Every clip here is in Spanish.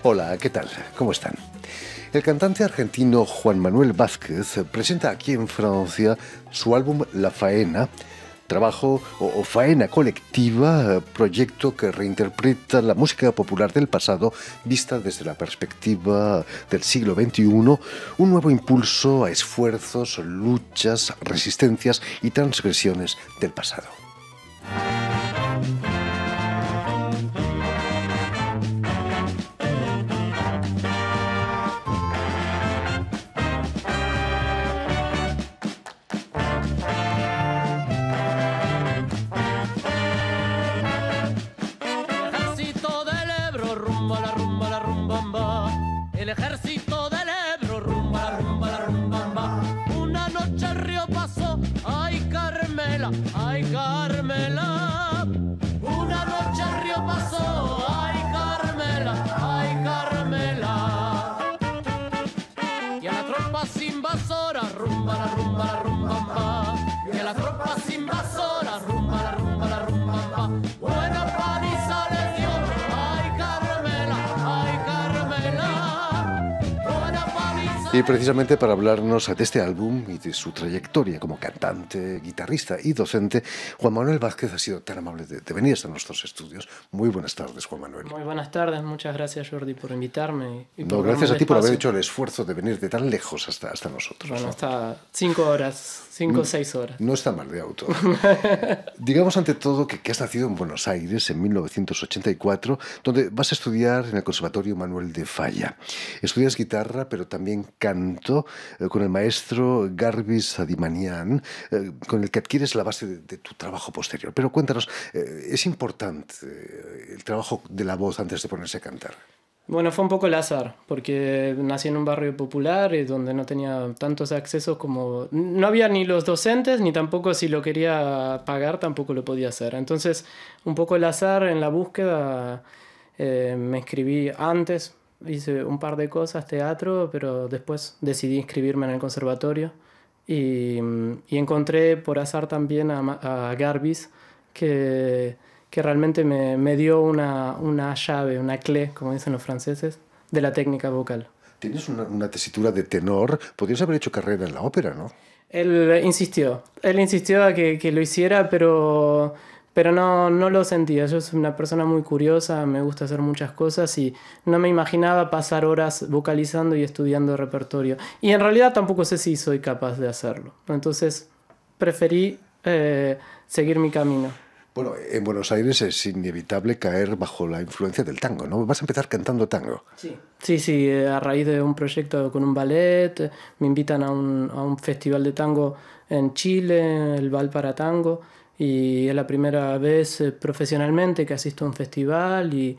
Hola, ¿qué tal? ¿Cómo están? El cantante argentino Juan Manuel Vázquez presenta aquí en Francia su álbum La Faena, trabajo o faena colectiva, proyecto que reinterpreta la música popular del pasado vista desde la perspectiva del siglo XXI, un nuevo impulso a esfuerzos, luchas, resistencias y transgresiones del pasado. El ejército del Ebro, rumba, rumba, la rumba. Una noche el río pasó, ay Carmela, ay Carmela. Una noche el río pasó, ay Carmela, ay Carmela. Y a las tropas invasoras, rumba, la rumba, la rumba. Y a las tropas invasoras, rumba, la rumba, la rumba. Buena paliza les dio, ay Carmela, ay Carmela. Y precisamente para hablarnos de este álbum y de su trayectoria como cantante, guitarrista y docente, Juan Manuel Vázquez ha sido tan amable de venir hasta nuestros estudios. Muy buenas tardes, Juan Manuel. Muy buenas tardes, muchas gracias, Jordi, por invitarme. No, gracias a ti por haber hecho el esfuerzo de venir de tan lejos hasta nosotros. Bueno, hasta 5 horas, 5 o 6 horas. No está mal de auto. Digamos ante todo que has nacido en Buenos Aires en 1984, donde vas a estudiar en el Conservatorio Manuel de Falla. Estudias guitarra, pero también canto con el maestro Garbis Adimanian, con el que adquieres la base de tu trabajo posterior. Pero cuéntanos, ¿es importante el trabajo de la voz antes de ponerse a cantar? Bueno, fue un poco el azar, porque nací en un barrio popular donde no tenía tantos accesos como... No había ni los docentes, ni tampoco si lo quería pagar, tampoco lo podía hacer. Entonces, un poco el azar en la búsqueda, me inscribí antes, hice un par de cosas, teatro, pero después decidí inscribirme en el conservatorio y encontré por azar también a Garbis, que realmente me dio una llave, una clé, como dicen los franceses, de la técnica vocal. Tienes una tesitura de tenor. Podrías haber hecho carrera en la ópera, ¿no? Él insistió a que lo hiciera, pero no lo sentía. Yo soy una persona muy curiosa, me gusta hacer muchas cosas y no me imaginaba pasar horas vocalizando y estudiando repertorio. Y en realidad tampoco sé si soy capaz de hacerlo. Entonces preferí seguir mi camino. Bueno, en Buenos Aires es inevitable caer bajo la influencia del tango, ¿no? Vas a empezar cantando tango. Sí, a raíz de un proyecto con un ballet, me invitan a un festival de tango en Chile, el Val para Tango, y es la primera vez profesionalmente que asisto a un festival y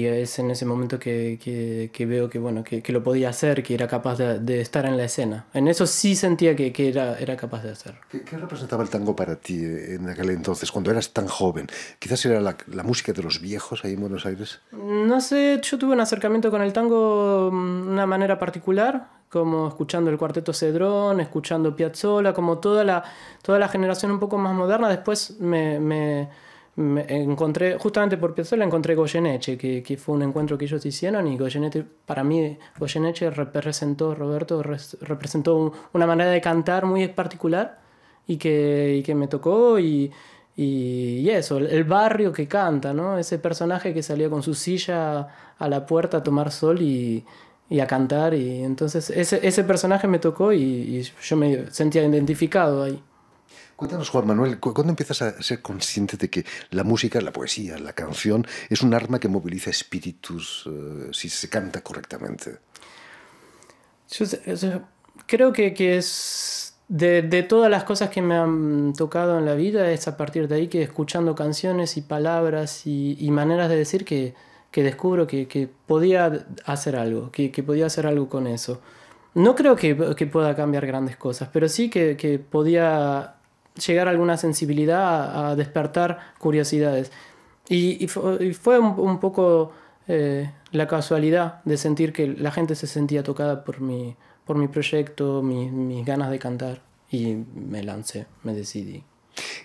es en ese momento que veo que lo podía hacer, que era capaz de estar en la escena. En eso sí sentía que era capaz de hacerlo. ¿Qué representaba el tango para ti en aquel entonces, cuando eras tan joven? ¿Quizás era la música de los viejos ahí en Buenos Aires? No sé, yo tuve un acercamiento con el tango de una manera particular, como escuchando el Cuarteto Cedrón, escuchando Piazzolla, como toda la generación un poco más moderna. Después me encontré, justamente por Piazzolla encontré Goyeneche, que fue un encuentro que ellos hicieron, y Goyeneche, para mí Goyeneche representó una manera de cantar muy particular y que me tocó y eso, el barrio que canta, ¿no? Ese personaje que salía con su silla a la puerta a tomar sol y a cantar, y entonces ese personaje me tocó y yo me sentía identificado ahí. Cuéntanos, Juan Manuel, ¿cuándo empiezas a ser consciente de que la música, la poesía, la canción es un arma que moviliza espíritus si se canta correctamente? Yo creo que es de todas las cosas que me han tocado en la vida, es a partir de ahí que escuchando canciones y palabras y maneras de decir que descubro que podía hacer algo, que podía hacer algo con eso. No creo que pueda cambiar grandes cosas, pero sí que podía llegar a alguna sensibilidad, a despertar curiosidades. Y fue un poco la casualidad de sentir que la gente se sentía tocada por mi proyecto, mis ganas de cantar, y me lancé, me decidí.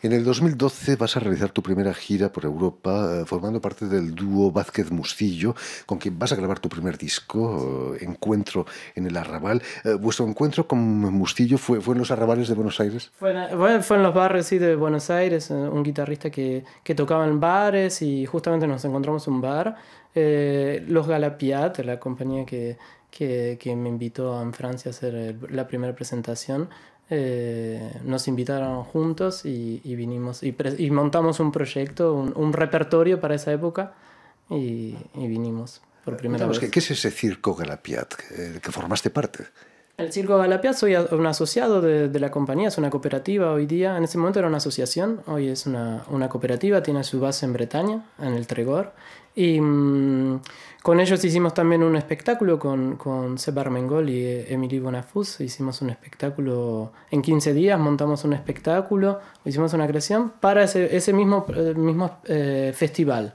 En el 2012 vas a realizar tu primera gira por Europa, formando parte del dúo Vázquez Mustillo, con quien vas a grabar tu primer disco, Encuentro en el Arrabal. ¿Vuestro encuentro con Mustillo fue en los arrabales de Buenos Aires? Fue en los bares, sí, de Buenos Aires, un guitarrista que tocaba en bares y justamente nos encontramos en un bar. Los Galapiat, la compañía que me invitó en Francia a hacer la primera presentación, nos invitaron juntos y vinimos y montamos un proyecto, un repertorio para esa época y vinimos por primera vez. ¿Qué es ese circo Galapiat que formaste parte? El Circo Galapiat, soy un asociado de la compañía, es una cooperativa hoy día. En ese momento era una asociación, hoy es una cooperativa, tiene su base en Bretaña, en el Tregor. Y con ellos hicimos también un espectáculo con Seb Armengol y Émilie Bonafous. Hicimos un espectáculo en 15 días, montamos un espectáculo, hicimos una creación para ese mismo festival.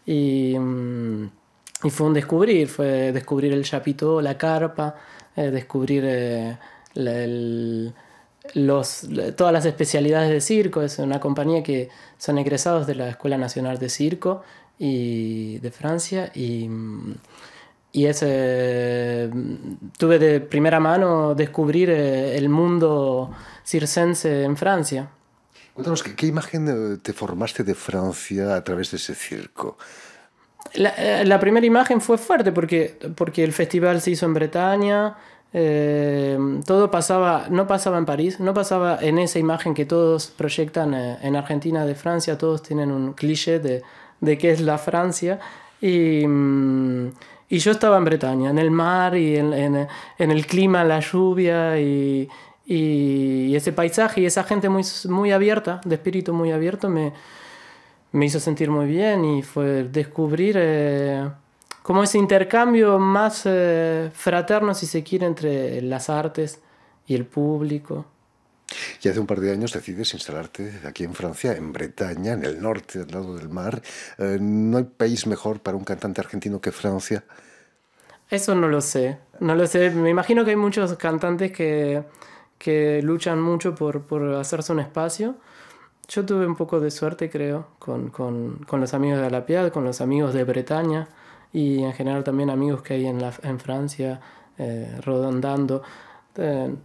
Y fue descubrir el chapiteau, la carpa, descubrir todas las especialidades de circo. Es una compañía que son egresados de la Escuela Nacional de Circo y de Francia tuve de primera mano descubrir el mundo circense en Francia. Cuéntanos, ¿qué imagen te formaste de Francia a través de ese circo? La primera imagen fue fuerte porque el festival se hizo en Bretaña, todo no pasaba en París, no pasaba en esa imagen que todos proyectan en Argentina de Francia. Todos tienen un cliché de qué es la Francia y yo estaba en Bretaña, en el mar y en el clima, la lluvia y ese paisaje y esa gente muy abierta, de espíritu muy abierto, me hizo sentir muy bien y fue descubrir como ese intercambio más fraterno, si se quiere, entre las artes y el público. Y hace un par de años decides instalarte aquí en Francia, en Bretaña, en el norte, al lado del mar. ¿No hay país mejor para un cantante argentino que Francia? Eso no lo sé, no lo sé. Me imagino que hay muchos cantantes que luchan mucho por hacerse un espacio. Yo tuve un poco de suerte, creo, con los amigos de Galapiat, con los amigos de Bretaña y en general también amigos que hay en Francia rodando.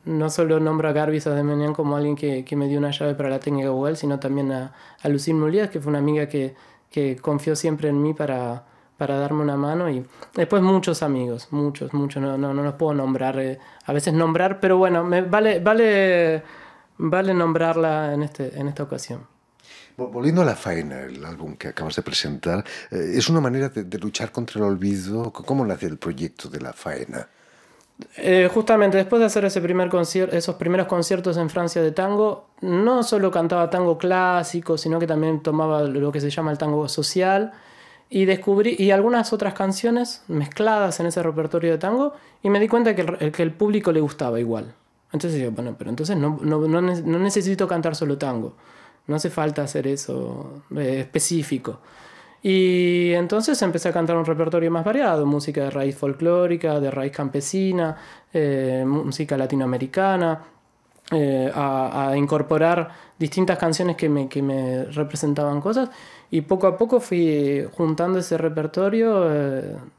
No solo nombro a Garbis Ademenian como alguien que me dio una llave para la técnica Google, sino también a Lucille Moulias, que fue una amiga que confió siempre en mí para darme una mano. Y después muchos amigos, muchos, no los puedo nombrar, a veces nombrar, pero bueno, vale nombrarla en esta ocasión. Volviendo a La Faena, el álbum que acabas de presentar, es una manera de luchar contra el olvido. ¿Cómo nace el proyecto de La Faena? Justamente después de hacer esos primeros conciertos en Francia de tango, no solo cantaba tango clásico, sino que también tomaba lo que se llama el tango social y descubrí algunas otras canciones mezcladas en ese repertorio de tango y me di cuenta que el público le gustaba igual. Entonces digo, bueno, pero entonces no necesito cantar solo tango, no hace falta hacer eso específico. Y entonces empecé a cantar un repertorio más variado, música de raíz folclórica, de raíz campesina, música latinoamericana, a incorporar distintas canciones que me representaban cosas. Y poco a poco fui juntando ese repertorio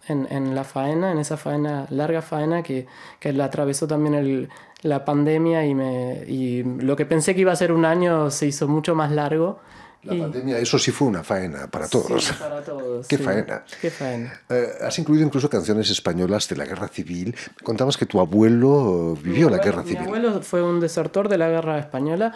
en La Faena, en esa faena, larga faena que la atravesó también la pandemia y lo que pensé que iba a ser un año se hizo mucho más largo. La pandemia, eso sí fue una faena para todos. Sí, para todos. ¡Qué sí. faena! ¡Qué faena! Has incluido incluso canciones españolas de la Guerra Civil. Contabas que tu abuelo vivió la Guerra Civil. Mi abuelo fue un desertor de la Guerra Española.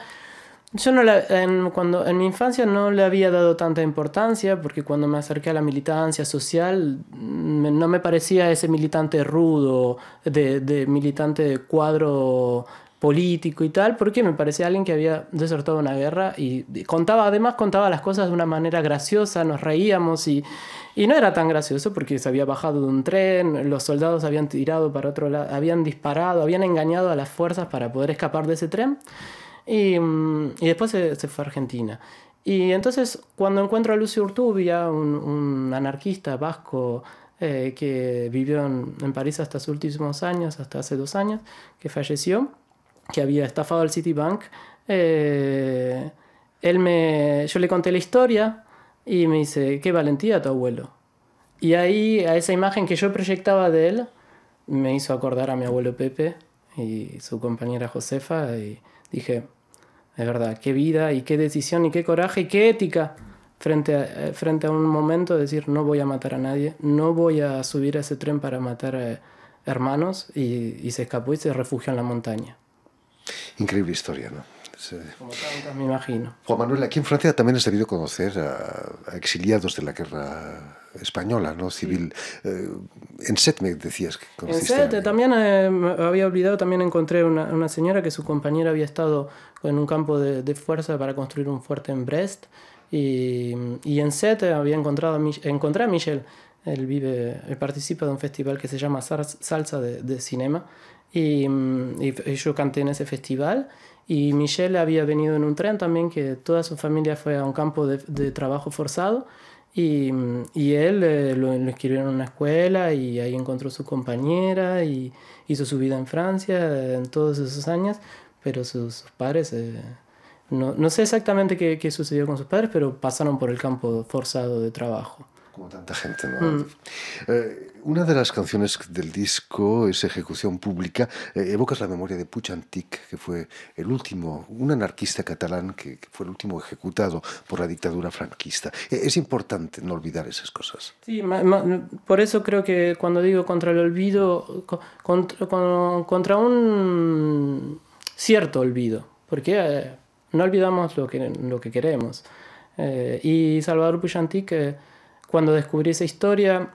Yo en mi infancia no le había dado tanta importancia porque cuando me acerqué a la militancia social no me parecía ese militante rudo, de militante de cuadro político y tal, porque me parecía alguien que había desertado una guerra y además contaba las cosas de una manera graciosa, nos reíamos y no era tan gracioso porque se había bajado de un tren, los soldados habían tirado para otro lado, habían disparado, habían engañado a las fuerzas para poder escapar de ese tren y después se fue a Argentina. Y entonces cuando encuentro a Lucio Urtubia, un anarquista vasco que vivió en París hasta sus últimos años, hasta hace 2 años, que falleció, que había estafado al Citibank, yo le conté la historia y me dice, qué valentía tu abuelo. Y ahí, a esa imagen que yo proyectaba de él, me hizo acordar a mi abuelo Pepe y su compañera Josefa, y dije, es verdad, qué vida y qué decisión y qué coraje y qué ética frente a un momento de decir, no voy a matar a nadie, no voy a subir a ese tren para matar hermanos, y se escapó y se refugió en la montaña. Increíble historia, ¿no? Como tantas, me imagino. Juan Manuel, aquí en Francia también has debido conocer a exiliados de la guerra española, ¿no? Civil. Sí. En Sète me decías que conociste. En Sète también, me había olvidado, también encontré una señora que su compañera había estado en un campo de fuerza para construir un fuerte en Brest, y en Sète había encontré a Michel. Él participa de un festival que se llama Salsa de Cinema, y yo canté en ese festival. Y Michel había venido en un tren también, que toda su familia fue a un campo de trabajo forzado, y él lo inscribieron en una escuela y ahí encontró su compañera y hizo su vida en Francia en todos esos años, pero sus padres, no sé exactamente qué sucedió con sus padres, pero pasaron por el campo forzado de trabajo. Como tanta gente, ¿no? Una de las canciones del disco es Ejecución Pública. Evocas la memoria de Puig Antich, que fue el último, un anarquista catalán que fue el último ejecutado por la dictadura franquista. Es importante no olvidar esas cosas. Sí, por eso creo que cuando digo contra el olvido, contra un cierto olvido, porque no olvidamos lo que queremos. Y Salvador Puig Antich, cuando descubrí esa historia,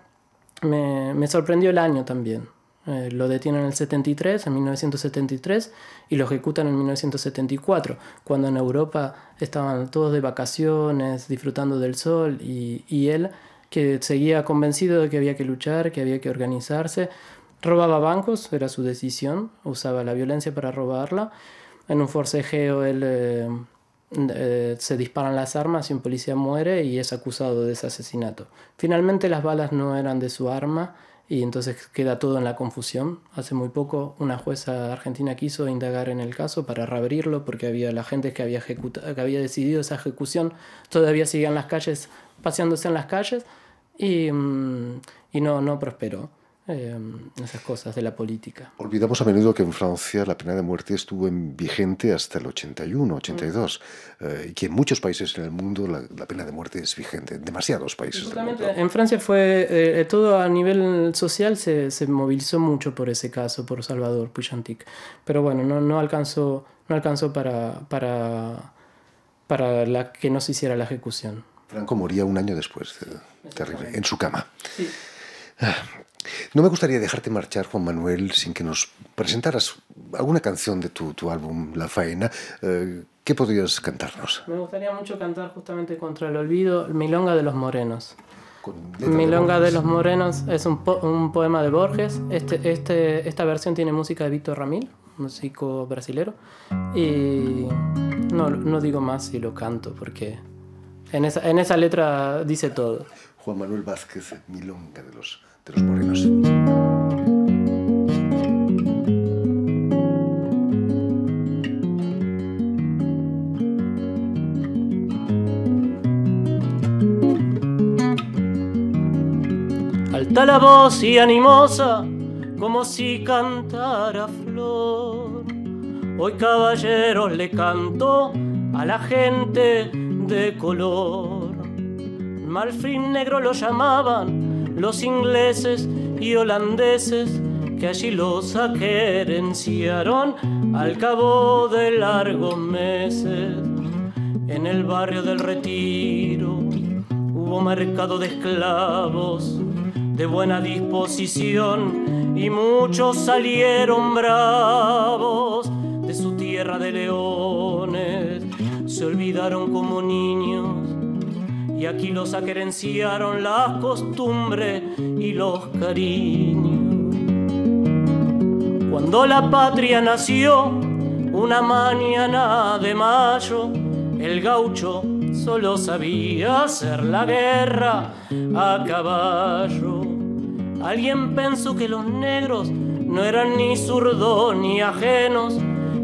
me sorprendió el año también. Lo detienen en el 73, en 1973, y lo ejecutan en 1974, cuando en Europa estaban todos de vacaciones, disfrutando del sol, y él, que seguía convencido de que había que luchar, que había que organizarse, robaba bancos, era su decisión, usaba la violencia para robarla. En un forcejeo él... se disparan las armas y un policía muere y es acusado de ese asesinato. Finalmente las balas no eran de su arma y entonces queda todo en la confusión. Hace muy poco una jueza argentina quiso indagar en el caso para reabrirlo, porque la gente que había decidido esa ejecución todavía seguía en las calles, paseándose en las calles, y no prosperó. Esas cosas de la política. Olvidamos a menudo que en Francia la pena de muerte estuvo vigente hasta el 81, 82, y que en muchos países en el mundo la pena de muerte es vigente, en demasiados países del mundo. En Francia fue todo a nivel social, se movilizó mucho por ese caso, por Salvador Puig Antich, pero bueno, no alcanzó para que no se hiciera la ejecución. Franco moría un año después, terrible, en su cama. Sí. No me gustaría dejarte marchar, Juan Manuel, sin que nos presentaras alguna canción de tu álbum La Faena. ¿Qué podrías cantarnos? Me gustaría mucho cantar justamente contra el olvido, Milonga de los Morenos. Milonga de los Morenos es un poema de Borges. Esta versión tiene música de Víctor Ramil, músico brasilero. Y no digo más si lo canto, porque en esa letra dice todo. Juan Manuel Vázquez, Milonga de los Morenos. Alta la voz y animosa, como si cantara flor. Hoy caballeros le canto a la gente de color. Marfil negro lo llamaban los ingleses y holandeses, que allí los aquerenciaron al cabo de largos meses. En el barrio del Retiro hubo mercado de esclavos de buena disposición, y muchos salieron bravos de su tierra de leones. Se olvidaron como niños y aquí los aquerenciaron las costumbres y los cariños. Cuando la patria nació, una mañana de mayo, el gaucho solo sabía hacer la guerra a caballo. Alguien pensó que los negros no eran ni zurdos ni ajenos,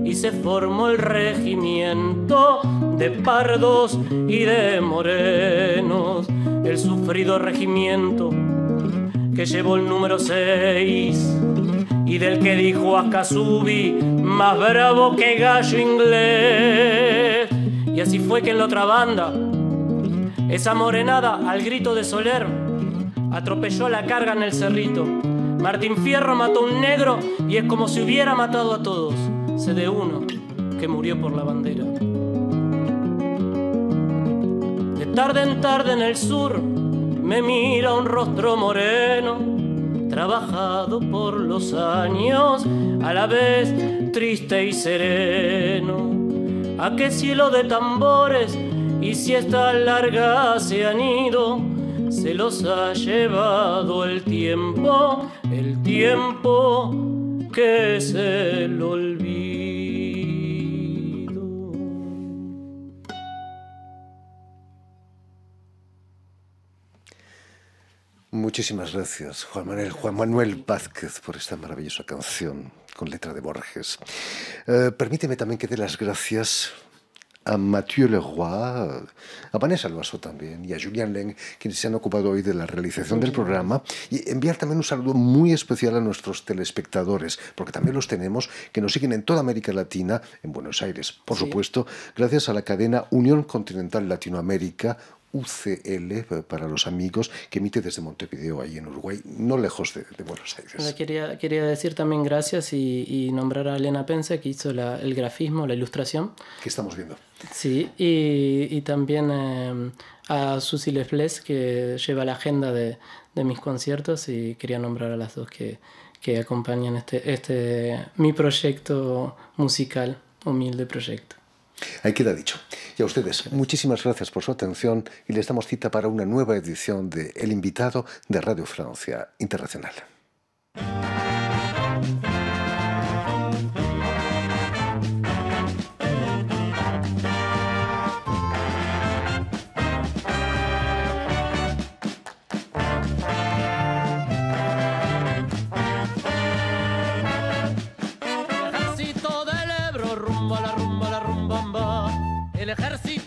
y se formó el regimiento de pardos y de morenos, el sufrido regimiento que llevó el número 6 y del que dijo Akasubi, más bravo que gallo inglés. Y así fue que en la otra banda, esa morenada al grito de Soler atropelló a la carga en el cerrito. Martín Fierro mató a un negro y es como si hubiera matado a todos. Sé de uno que murió por la bandera. De tarde en tarde en el sur me mira un rostro moreno, trabajado por los años, a la vez triste y sereno. ¿A qué cielo de tambores y siestas largas se han ido? Se los ha llevado el tiempo que es el olvido. Muchísimas gracias, Juan Manuel Vázquez, por esta maravillosa canción con letra de Borges. Permíteme también que dé las gracias a Mathieu Leroy, a Vanessa Loaso también y a Julien Leng, quienes se han ocupado hoy de la realización del programa, y enviar también un saludo muy especial a nuestros telespectadores, porque también los tenemos, que nos siguen en toda América Latina, en Buenos Aires, por supuesto, gracias a la cadena Unión Continental Latinoamérica, UCL para los amigos, que emite desde Montevideo, ahí en Uruguay, no lejos de Buenos Aires. Quería decir también gracias y nombrar a Elena Pence, que hizo el grafismo, la ilustración. Que estamos viendo. Sí, y también a Susi Lefles, que lleva la agenda de mis conciertos, y quería nombrar a las dos que acompañan mi proyecto musical, humilde proyecto. Ahí queda dicho. Y a ustedes, muchísimas gracias por su atención y les damos cita para una nueva edición de El Invitado de Radio Francia Internacional. El ejército